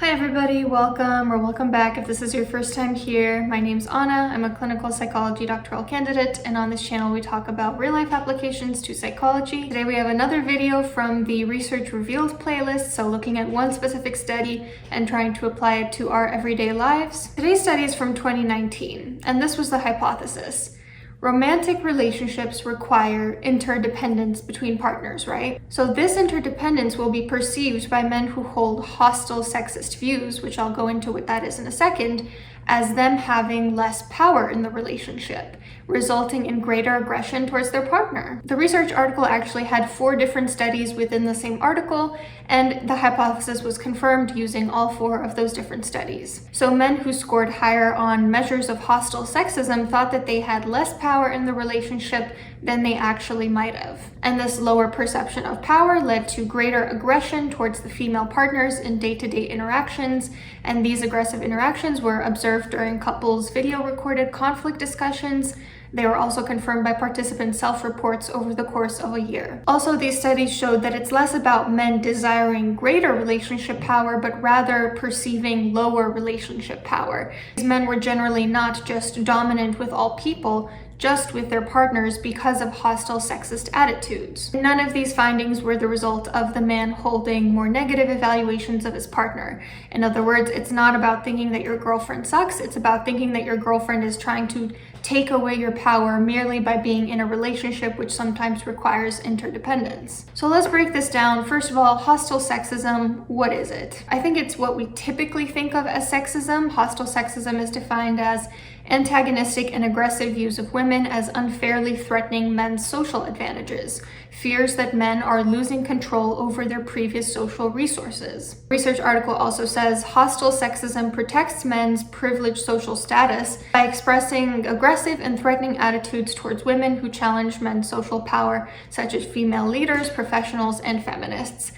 Hi everybody, welcome back if this is your first time here. My name's Anna, I'm a clinical psychology doctoral candidate, and on this channel we talk about real-life applications to psychology. Today we have another video from the Research Revealed playlist, so looking at one specific study and trying to apply it to our everyday lives. Today's study is from 2019, and this was the hypothesis. Romantic relationships require interdependence between partners, right? So this interdependence will be perceived by men who hold hostile sexist views, which I'll go into what that is in a second, as them having less power in the relationship, resulting in greater aggression towards their partner. The research article actually had 4 different studies within the same article, and the hypothesis was confirmed using all 4 of those different studies. So men who scored higher on measures of hostile sexism thought that they had less power in the relationship than they actually might have. And this lower perception of power led to greater aggression towards the female partners in day-to-day interactions, and these aggressive interactions were observed during couples' video-recorded conflict discussions. They were also confirmed by participant self-reports over the course of a year. Also, these studies showed that it's less about men desiring greater relationship power, but rather perceiving lower relationship power. These men were generally not just dominant with all people, just with their partners because of hostile sexist attitudes. None of these findings were the result of the man holding more negative evaluations of his partner. In other words, it's not about thinking that your girlfriend sucks, it's about thinking that your girlfriend is trying to take away your power merely by being in a relationship, which sometimes requires interdependence. So let's break this down. First of all, hostile sexism, what is it? I think it's what we typically think of as sexism. Hostile sexism is defined as antagonistic and aggressive views of women as unfairly threatening men's social advantages, fears that men are losing control over their previous social resources. Research article also says hostile sexism protects men's privileged social status by expressing aggressive and threatening attitudes towards women who challenge men's social power, such as female leaders, professionals, and feminists.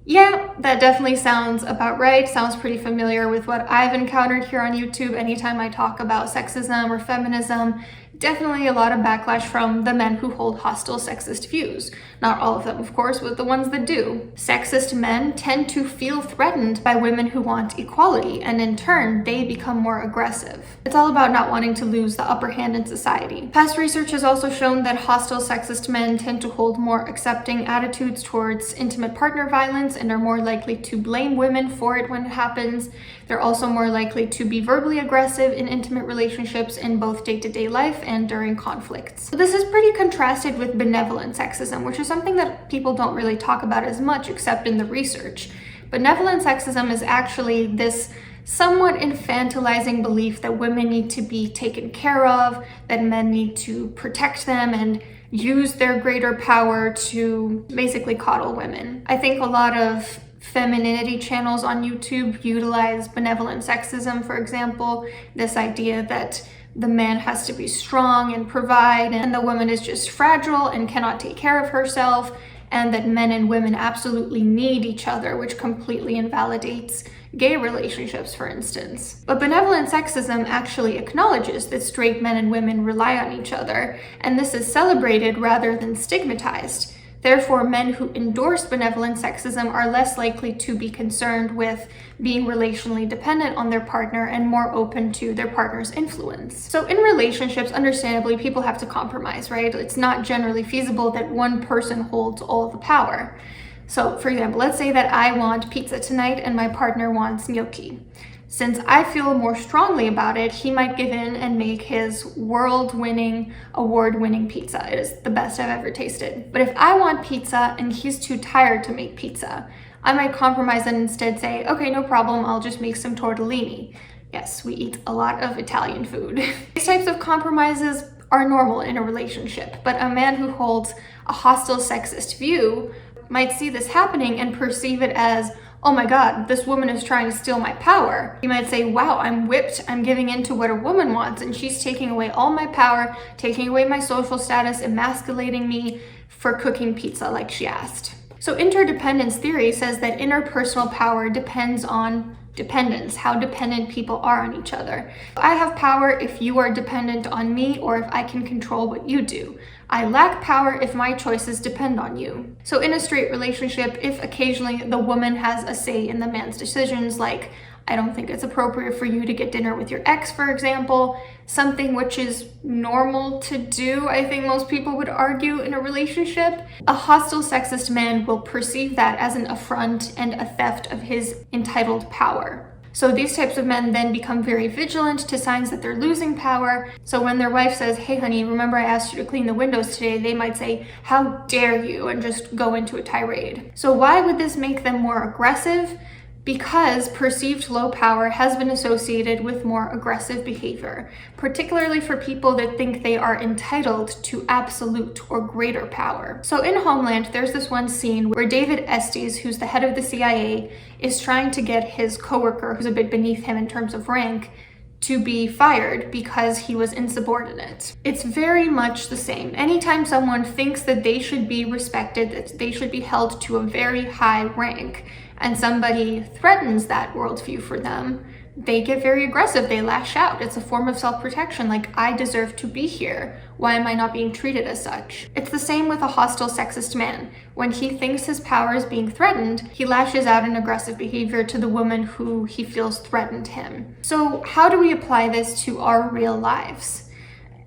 Yeah, that definitely sounds about right. Sounds pretty familiar with what I've encountered here on YouTube anytime I talk about sexism or feminism. Definitely a lot of backlash from the men who hold hostile sexist views. Not all of them, of course, but the ones that do. Sexist men tend to feel threatened by women who want equality, and in turn, they become more aggressive. It's all about not wanting to lose the upper hand in society. Past research has also shown that hostile sexist men tend to hold more accepting attitudes towards intimate partner violence and are more likely to blame women for it when it happens. They're also more likely to be verbally aggressive in intimate relationships in both day-to-day life and during conflicts. So this is pretty contrasted with benevolent sexism, which is something that people don't really talk about as much except in the research. Benevolent sexism is actually this somewhat infantilizing belief that women need to be taken care of, that men need to protect them and use their greater power to basically coddle women. I think a lot of femininity channels on YouTube utilize benevolent sexism, for example, this idea that the man has to be strong and provide, and the woman is just fragile and cannot take care of herself, and that men and women absolutely need each other, which completely invalidates gay relationships, for instance. But benevolent sexism actually acknowledges that straight men and women rely on each other, and this is celebrated rather than stigmatized. Therefore, men who endorse benevolent sexism are less likely to be concerned with being relationally dependent on their partner and more open to their partner's influence. So in relationships, understandably, people have to compromise, right? It's not generally feasible that one person holds all the power. So for example, let's say that I want pizza tonight and my partner wants gnocchi. Since I feel more strongly about it, he might give in and make his world-winning, award-winning pizza. It is the best I've ever tasted. But if I want pizza and he's too tired to make pizza, I might compromise and instead say, okay, no problem, I'll just make some tortellini. Yes, we eat a lot of Italian food. These types of compromises are normal in a relationship, but a man who holds a hostile sexist view might see this happening and perceive it as, oh my God, this woman is trying to steal my power. You might say, wow, I'm whipped, I'm giving in to what a woman wants, and she's taking away all my power, taking away my social status, emasculating me for cooking pizza like she asked. So interdependence theory says that interpersonal power depends on dependence, how dependent people are on each other. I have power if you are dependent on me or if I can control what you do. I lack power if my choices depend on you. So in a straight relationship, if occasionally the woman has a say in the man's decisions, like, I don't think it's appropriate for you to get dinner with your ex, for example, something which is normal to do, I think most people would argue, in a relationship, a hostile sexist man will perceive that as an affront and a theft of his entitled power. So these types of men then become very vigilant to signs that they're losing power. So when their wife says, hey honey, remember I asked you to clean the windows today, they might say, how dare you, and just go into a tirade. So why would this make them more aggressive? Because perceived low power has been associated with more aggressive behavior, particularly for people that think they are entitled to absolute or greater power. So in Homeland, there's this one scene where David Estes, who's the head of the CIA, is trying to get his coworker, who's a bit beneath him in terms of rank, to be fired because he was insubordinate. It's very much the same. Anytime someone thinks that they should be respected, that they should be held to a very high rank, and somebody threatens that worldview for them, they get very aggressive, they lash out. It's a form of self-protection, like, I deserve to be here. Why am I not being treated as such? It's the same with a hostile sexist man. When he thinks his power is being threatened, he lashes out in aggressive behavior to the woman who he feels threatened him. So how do we apply this to our real lives?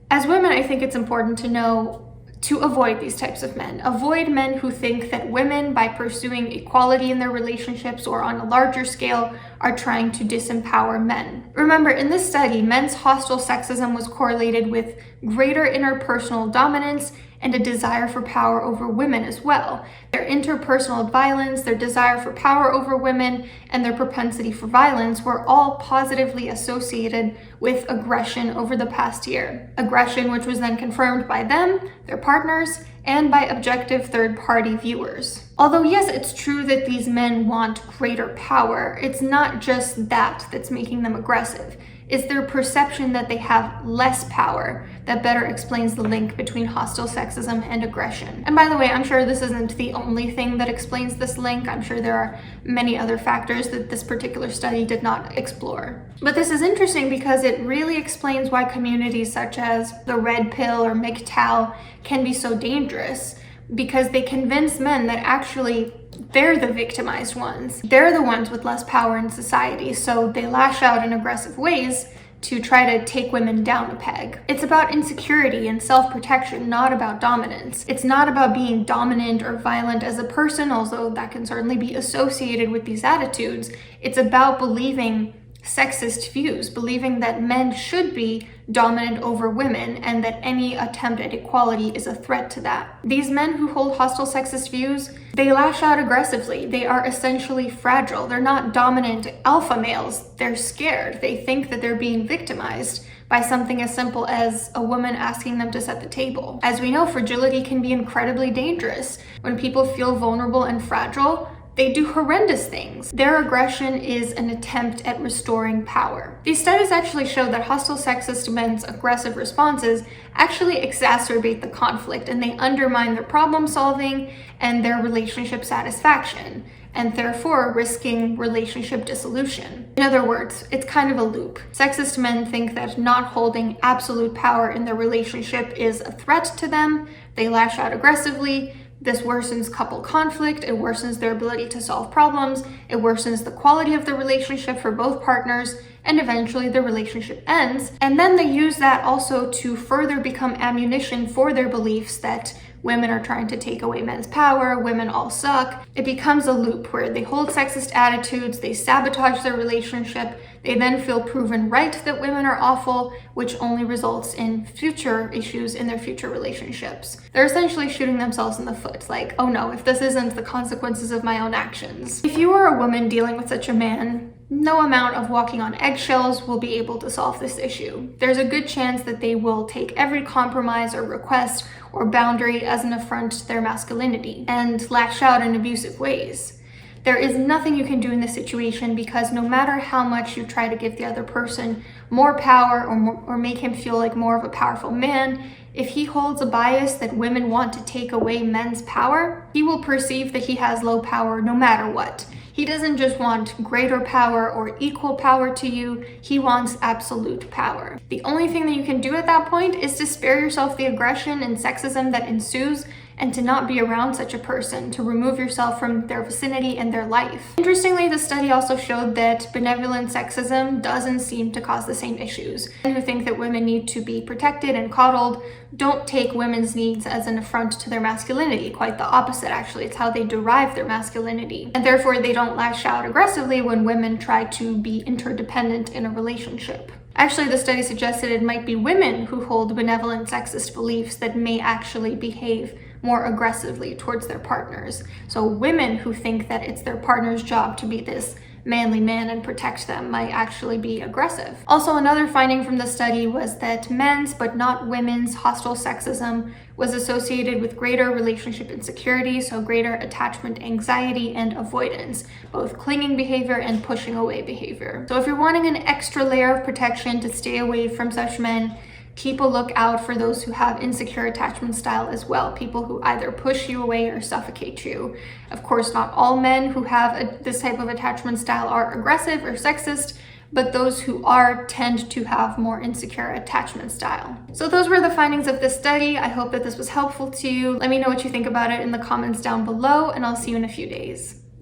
As women, I think it's important to know to avoid these types of men. Avoid men who think that women, by pursuing equality in their relationships or on a larger scale, are trying to disempower men. Remember, in this study, men's hostile sexism was correlated with greater interpersonal dominance and a desire for power over women as well. Their interpersonal violence, their desire for power over women, and their propensity for violence were all positively associated with aggression over the past year. Aggression which was then confirmed by them, their partners, and by objective third-party viewers. Although yes, it's true that these men want greater power, it's not just that that's making them aggressive. It's their perception that they have less power that better explains the link between hostile sexism and aggression. And by the way, I'm sure this isn't the only thing that explains this link. I'm sure there are many other factors that this particular study did not explore. But this is interesting because it really explains why communities such as the Red Pill or MGTOW can be so dangerous, because they convince men that actually they're the victimized ones. They're the ones with less power in society, so they lash out in aggressive ways to try to take women down a peg. It's about insecurity and self-protection, not about dominance. It's not about being dominant or violent as a person, although that can certainly be associated with these attitudes. It's about believing sexist views, believing that men should be dominant over women and that any attempt at equality is a threat to that. These men who hold hostile sexist views, they lash out aggressively. They are essentially fragile. They're not dominant alpha males. They're scared. They think that they're being victimized by something as simple as a woman asking them to set the table. As we know, fragility can be incredibly dangerous. When people feel vulnerable and fragile, they do horrendous things. Their aggression is an attempt at restoring power. These studies actually show that hostile sexist men's aggressive responses actually exacerbate the conflict, and they undermine their problem solving and their relationship satisfaction, and therefore risking relationship dissolution. In other words, it's kind of a loop. Sexist men think that not holding absolute power in their relationship is a threat to them. They lash out aggressively. This worsens couple conflict, it worsens their ability to solve problems, it worsens the quality of the relationship for both partners, and eventually the relationship ends. And then they use that also to further become ammunition for their beliefs that women are trying to take away men's power, women all suck. It becomes a loop where they hold sexist attitudes, they sabotage their relationship, they then feel proven right that women are awful, which only results in future issues in their future relationships. They're essentially shooting themselves in the foot, like, oh no, if this isn't the consequences of my own actions. If you are a woman dealing with such a man, no amount of walking on eggshells will be able to solve this issue. There's a good chance that they will take every compromise or request or boundary as an affront to their masculinity and lash out in abusive ways. There is nothing you can do in this situation because no matter how much you try to give the other person more power or make him feel like more of a powerful man, if he holds a bias that women want to take away men's power, he will perceive that he has low power no matter what. He doesn't just want greater power or equal power to you, he wants absolute power. The only thing that you can do at that point is to spare yourself the aggression and sexism that ensues and to not be around such a person, to remove yourself from their vicinity and their life. Interestingly, the study also showed that benevolent sexism doesn't seem to cause the same issues. Men who think that women need to be protected and coddled don't take women's needs as an affront to their masculinity. Quite the opposite, actually. It's how they derive their masculinity. And therefore, they don't lash out aggressively when women try to be interdependent in a relationship. Actually, the study suggested it might be women who hold benevolent sexist beliefs that may actually behave more aggressively towards their partners. So women who think that it's their partner's job to be this manly man and protect them might actually be aggressive. Also, another finding from the study was that men's, but not women's, hostile sexism was associated with greater relationship insecurity, so greater attachment anxiety and avoidance, both clinging behavior and pushing away behavior. So if you're wanting an extra layer of protection to stay away from such men, keep a lookout for those who have insecure attachment style as well, people who either push you away or suffocate you. Of course, not all men who have this type of attachment style are aggressive or sexist, but those who are tend to have more insecure attachment style. So those were the findings of this study. I hope that this was helpful to you. Let me know what you think about it in the comments down below, and I'll see you in a few days.